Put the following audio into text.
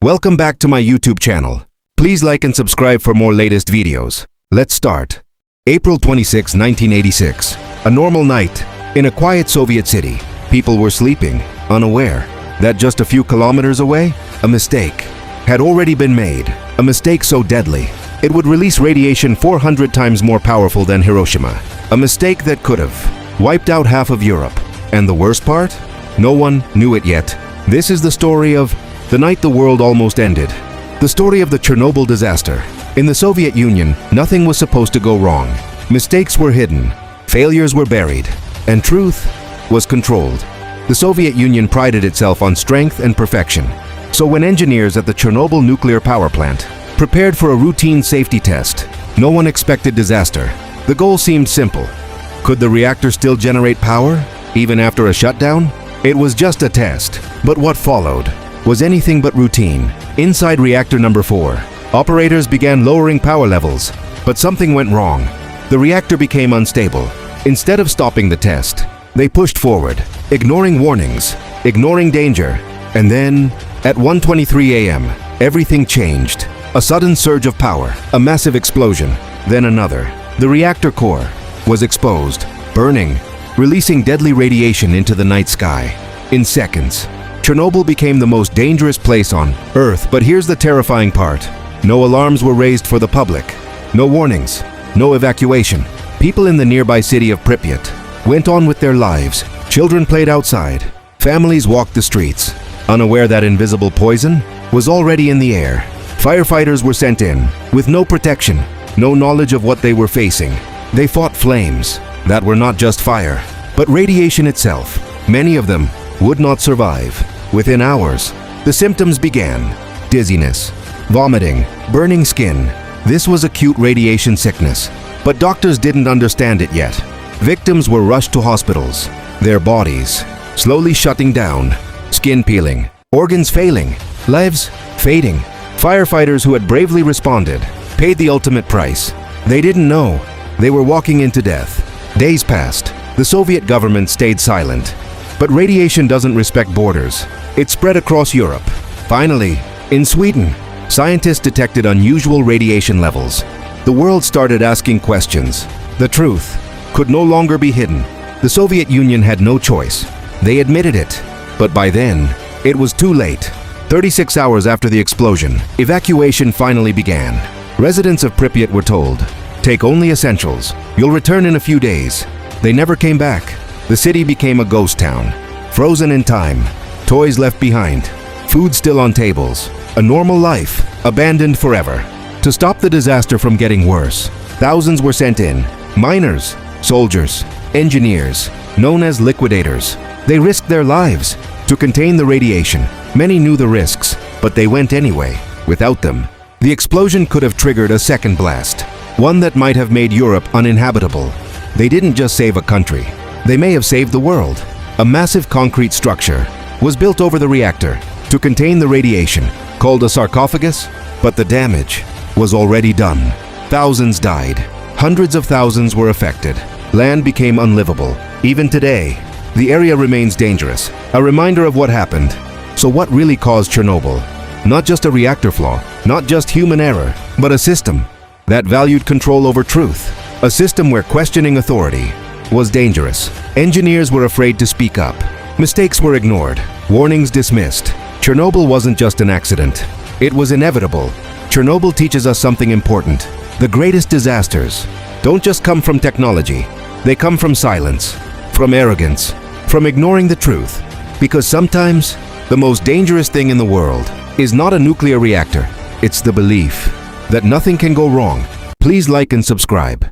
Welcome back to my YouTube channel. Please like and subscribe for more latest videos. Let's start. April 26, 1986. A normal night. In a quiet Soviet city. People were sleeping, unaware that just a few kilometers away, a mistake had already been made. A mistake so deadly, it would release radiation 400 times more powerful than Hiroshima. A mistake that could have wiped out half of Europe. And the worst part? No one knew it yet. This is the story of the night the world almost ended. The story of the Chernobyl disaster. In the Soviet Union, nothing was supposed to go wrong. Mistakes were hidden, failures were buried, and truth was controlled. The Soviet Union prided itself on strength and perfection. So when engineers at the Chernobyl nuclear power plant prepared for a routine safety test, no one expected disaster. The goal seemed simple. Could the reactor still generate power, even after a shutdown? It was just a test, but what followed was anything but routine. Inside reactor number 4, operators began lowering power levels, but something went wrong. The reactor became unstable. Instead of stopping the test, they pushed forward, ignoring warnings, ignoring danger. And then, at 1:23 a.m., everything changed. A sudden surge of power, a massive explosion, then another. The reactor core was exposed, burning, releasing deadly radiation into the night sky. In seconds, Chernobyl became the most dangerous place on Earth. But here's the terrifying part. No alarms were raised for the public. No warnings. No evacuation. People in the nearby city of Pripyat went on with their lives. Children played outside. Families walked the streets, unaware that invisible poison was already in the air. Firefighters were sent in, with no protection, no knowledge of what they were facing. They fought flames that were not just fire, but radiation itself. Many of them would not survive. Within hours, the symptoms began. Dizziness, vomiting, burning skin. This was acute radiation sickness, but doctors didn't understand it yet. Victims were rushed to hospitals, their bodies slowly shutting down, skin peeling, organs failing, lives fading. Firefighters who had bravely responded paid the ultimate price. They didn't know they were walking into death. Days passed. The Soviet government stayed silent. But radiation doesn't respect borders. It spread across Europe. Finally, in Sweden, scientists detected unusual radiation levels. The world started asking questions. The truth could no longer be hidden. The Soviet Union had no choice. They admitted it. But by then, it was too late. 36 hours after the explosion, evacuation finally began. Residents of Pripyat were told, "Take only essentials. You'll return in a few days." They never came back. The city became a ghost town, frozen in time, toys left behind, food still on tables, a normal life abandoned forever. To stop the disaster from getting worse, thousands were sent in. Miners, soldiers, engineers, known as liquidators. They risked their lives to contain the radiation. Many knew the risks, but they went anyway. Without them, the explosion could have triggered a second blast, one that might have made Europe uninhabitable. They didn't just save a country. They may have saved the world. A massive concrete structure was built over the reactor to contain the radiation, called a sarcophagus, but the damage was already done. Thousands died. Hundreds of thousands were affected. Land became unlivable. Even today, the area remains dangerous, a reminder of what happened. So what really caused Chernobyl? Not just a reactor flaw, not just human error, but a system that valued control over truth. A system where questioning authority was dangerous. Engineers were afraid to speak up. Mistakes were ignored. Warnings dismissed. Chernobyl wasn't just an accident. It was inevitable. Chernobyl teaches us something important. The greatest disasters don't just come from technology. They come from silence, from arrogance, from ignoring the truth. Because sometimes, the most dangerous thing in the world is not a nuclear reactor. It's the belief that nothing can go wrong. Please like and subscribe.